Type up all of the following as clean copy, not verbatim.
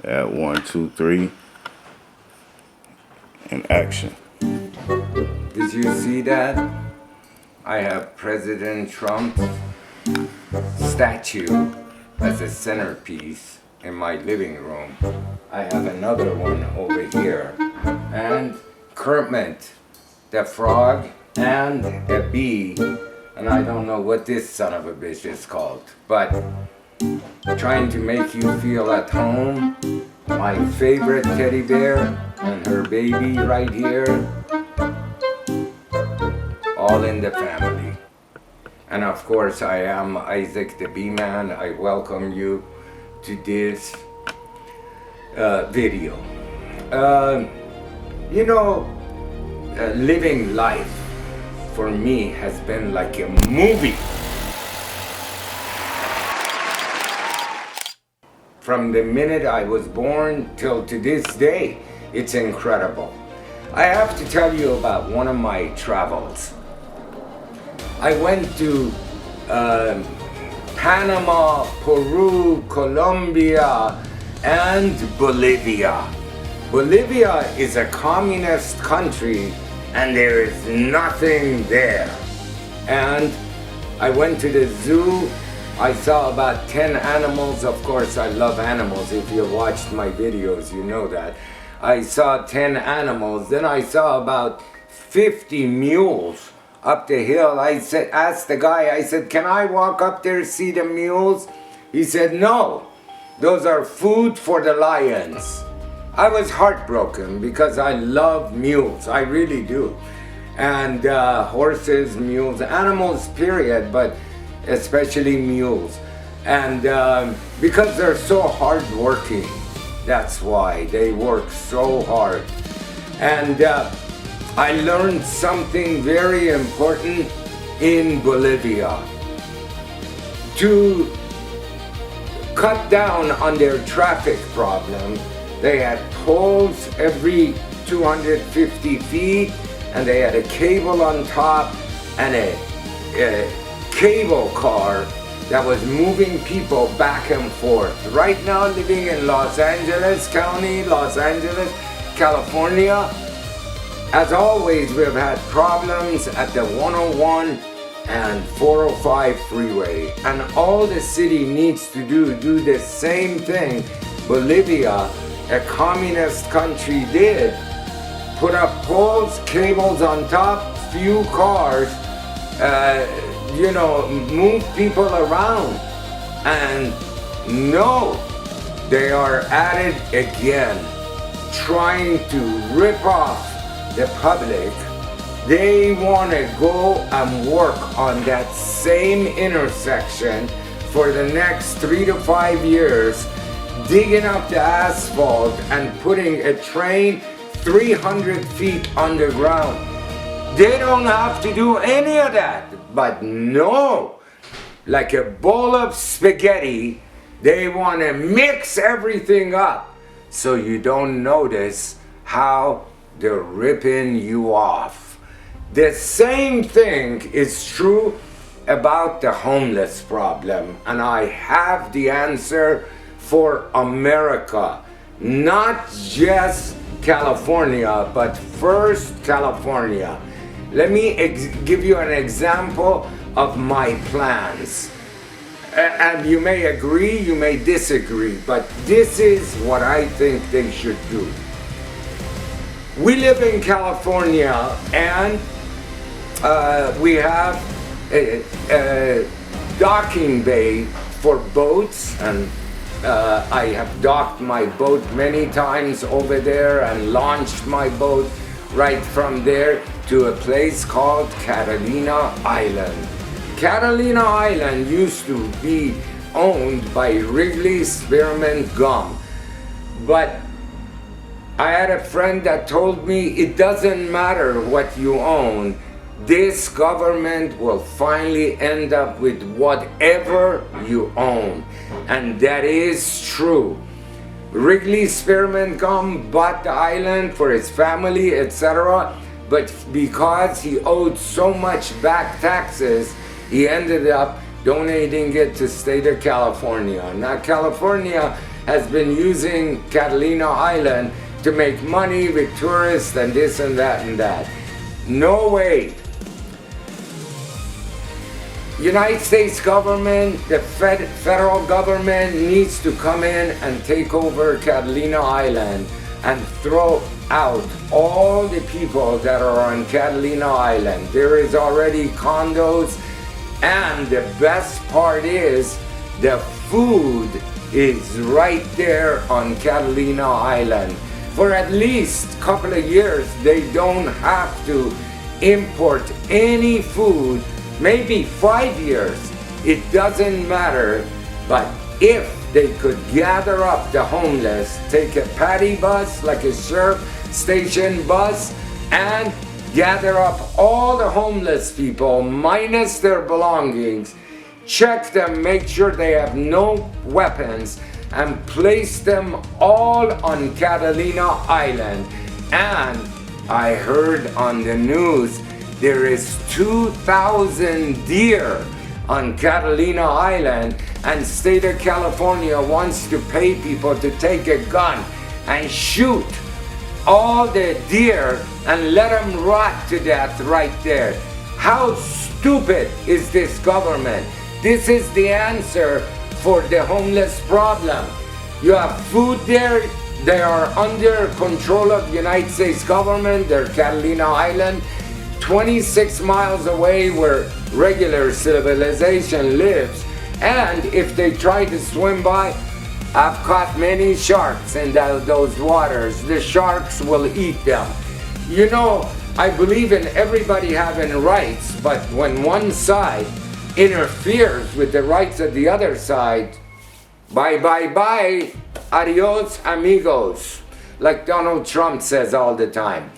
At 1, 2, 3, and action. Did you see that? I have President Trump's statue as a centerpiece in my living room. I have another one over here. And Kermit, the frog, and a bee. And I don't know what this son of a bitch is called. But trying to make you feel at home. My favorite teddy bear and her baby right here. All in the family. And of course I am Isaac the Bee Man. I welcome you to this video. Living life for me has been like a movie. From the minute I was born till to this day, it's incredible. I have to tell you about one of my travels. I went to Panama, Peru, Colombia, and Bolivia. Bolivia is a communist country and there is nothing there. And I went to the zoo. I saw about 10 animals. Of course, I love animals. If you watched my videos, you know that. I saw 10 animals. Then I saw about 50 mules up the hill. I asked the guy, I said, can I walk up there, see the mules? He said, no, those are food for the lions. I was heartbroken because I love mules, I really do. And horses, mules, animals, period, but especially mules. And because they're so hardworking, that's why they work so hard. And I learned something very important in Bolivia. To cut down on their traffic problem, they had poles every 250 feet, and they had a cable on top and a cable car that was moving people back and forth. Right now, living in Los Angeles County, Los Angeles, California, as always, we've had problems at the 101 and 405 freeway. And all the city needs to do the same thing Bolivia, a communist country, did. Put up poles, cables on top, few cars, move people around. And no, they are at it again, trying to rip off the public. They want to go and work on that same intersection for the next 3 to 5 years, digging up the asphalt and putting a train 300 feet underground. They don't have to do any of that, but no, like a bowl of spaghetti, they want to mix everything up so you don't notice how they're ripping you off. The same thing is true about the homeless problem, and I have the answer for America, not just California, but first California. Let me give you an example of my plans. And you may agree, you may disagree, but this is what I think they should do. We live in California, and we have a docking bay for boats, and I have docked my boat many times over there and launched my boat right from there to a place called Catalina Island. Catalina Island used to be owned by Wrigley Spearmint Gum, but I had a friend that told me it doesn't matter what you own, this government will finally end up with whatever you own. And that is true. Wrigley Spearmint Gum bought the island for his family, etc. But because he owed so much back taxes, he ended up donating it to state of California. Now California has been using Catalina Island to make money with tourists and this and that and that. No way. United States government, the federal government needs to come in and take over Catalina Island and throw out all the people that are on Catalina Island. There is already condos, and the best part is the food is right there on Catalina Island. For at least a couple of years, they don't have to import any food. Maybe 5 years, it doesn't matter, but if they could gather up the homeless, take a paddy bus, like a surf station bus, and gather up all the homeless people, minus their belongings, check them, make sure they have no weapons, and place them all on Catalina Island. And I heard on the news, there is 2,000 deer on Catalina Island, and state of California wants to pay people to take a gun and shoot all the deer and let them rot to death right there. How stupid is this government? This is the answer for the homeless problem. You have food there, they are under control of the United States government, they're Catalina Island, 26 miles away where regular civilization lives, and if they try to swim by, I've caught many sharks in those waters. The sharks will eat them. You know, I believe in everybody having rights, but when one side interferes with the rights of the other side, bye bye bye, adios amigos, like Donald Trump says all the time.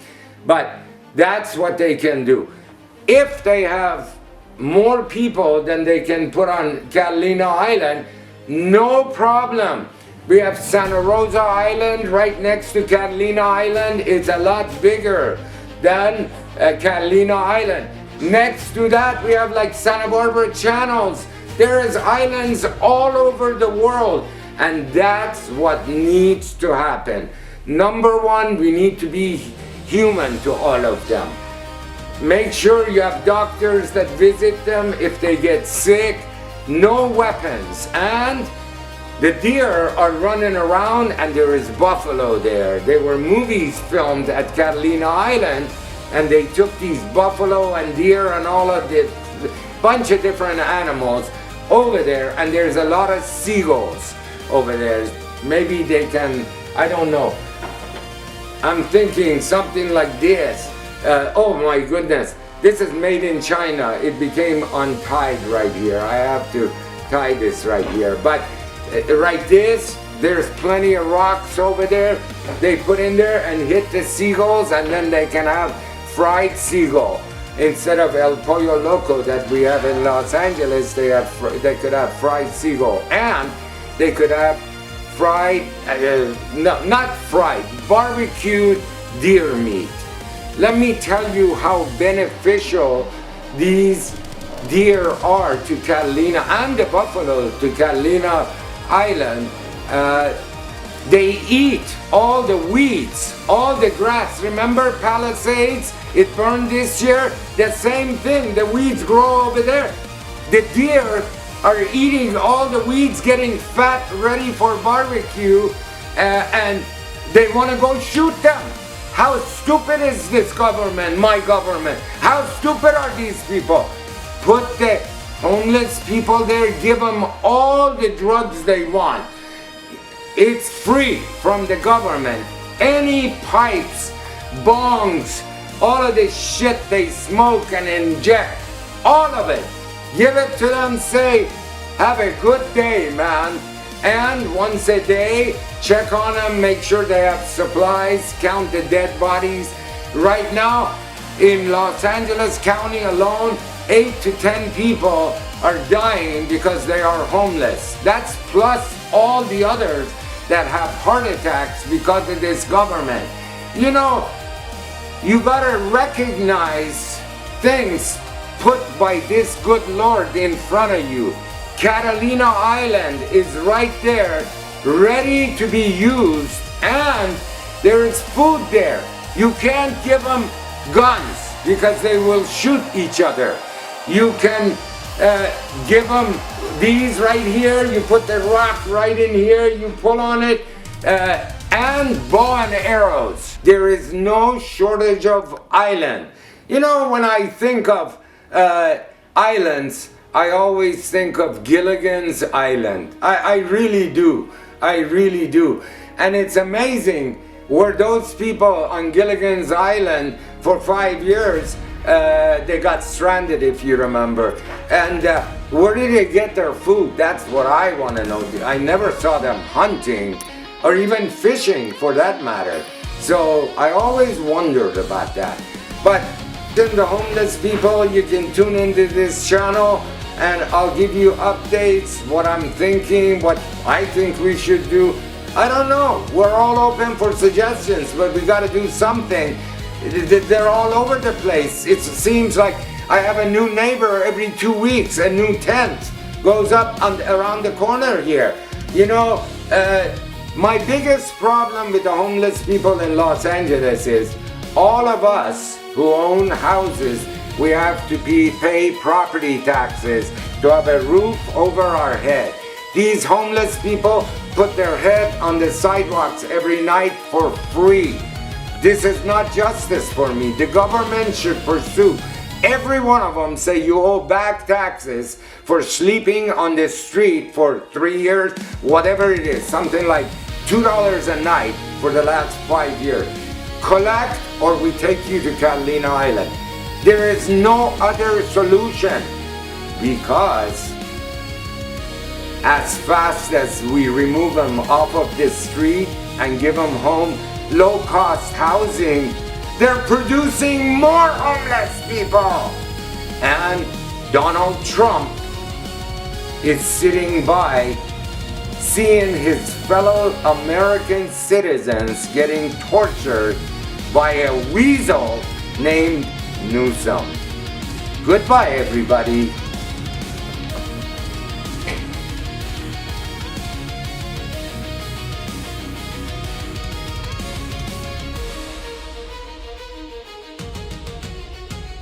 But that's what they can do. If they have more people than they can put on Catalina Island, no problem. We have Santa Rosa Island right next to Catalina Island. It's a lot bigger than Catalina Island. Next to that, we have like Santa Barbara Channels. There is islands all over the world, and that's what needs to happen. Number one, we need to be human to all of them. Make sure you have doctors that visit them if they get sick. No weapons, and the deer are running around, and there is buffalo there. There were movies filmed at Catalina Island, and they took these buffalo and deer and all of the bunch of different animals over there, and there's a lot of seagulls over there. Maybe they can, I don't know. I'm thinking something like this. Oh my goodness. This is made in China. It became untied right here. I have to tie this right here. But right this, there's plenty of rocks over there. They put in there and hit the seagulls, and then they can have fried seagull. Instead of El Pollo Loco that we have in Los Angeles, they could have fried seagull. And they could have fried, no, not fried, barbecued deer meat. Let me tell you how beneficial these deer are to Catalina and the buffalo to Catalina Island. They eat all the weeds, all the grass. Remember Palisades? It burned this year. The same thing, the weeds grow over there. The deer are eating all the weeds, getting fat, ready for barbecue, and they want to go shoot them. How stupid is this government, my government? How stupid are these people? Put the homeless people there, give them all the drugs they want. It's free from the government. Any pipes, bongs, all of this shit they smoke and inject, all of it. Give it to them, say, have a good day, man. And once a day, check on them, make sure they have supplies, count the dead bodies. Right now, in Los Angeles County alone, 8 to 10 people are dying because they are homeless. That's plus all the others that have heart attacks because of this government. You know, you gotta recognize things put by this good Lord in front of you. Catalina Island is right there ready to be used, and there is food there. You can't give them guns because they will shoot each other. You can give them these right here, you put the rock right in here, you pull on it, and bow and arrows. There is no shortage of island. You know, when I think of islands, I always think of Gilligan's Island. I really do. I really do. And it's amazing where those people on Gilligan's Island for 5 years, they got stranded, if you remember. And where did they get their food? That's what I want to know. I never saw them hunting or even fishing for that matter. So I always wondered about that. But then the homeless people, you can tune into this channel and I'll give you updates, what I'm thinking, what I think we should do. I don't know. We're all open for suggestions, but we got to do something. They're all over the place. It seems like I have a new neighbor every 2 weeks. A new tent goes up around the corner here. You know, my biggest problem with the homeless people in Los Angeles is all of us who own houses, we have to pay property taxes to have a roof over our head. These homeless people put their head on the sidewalks every night for free. This is not justice for me. The government should pursue. Every one of them say you owe back taxes for sleeping on the street for 3 years, whatever it is, something like $2 a night for the last 5 years. Collect or we take you to Catalina Island. There is no other solution, because as fast as we remove them off of the street and give them home, low-cost housing, they're producing more homeless people. And Donald Trump is sitting by seeing his fellow American citizens getting tortured by a weasel named Newsom. Goodbye, everybody.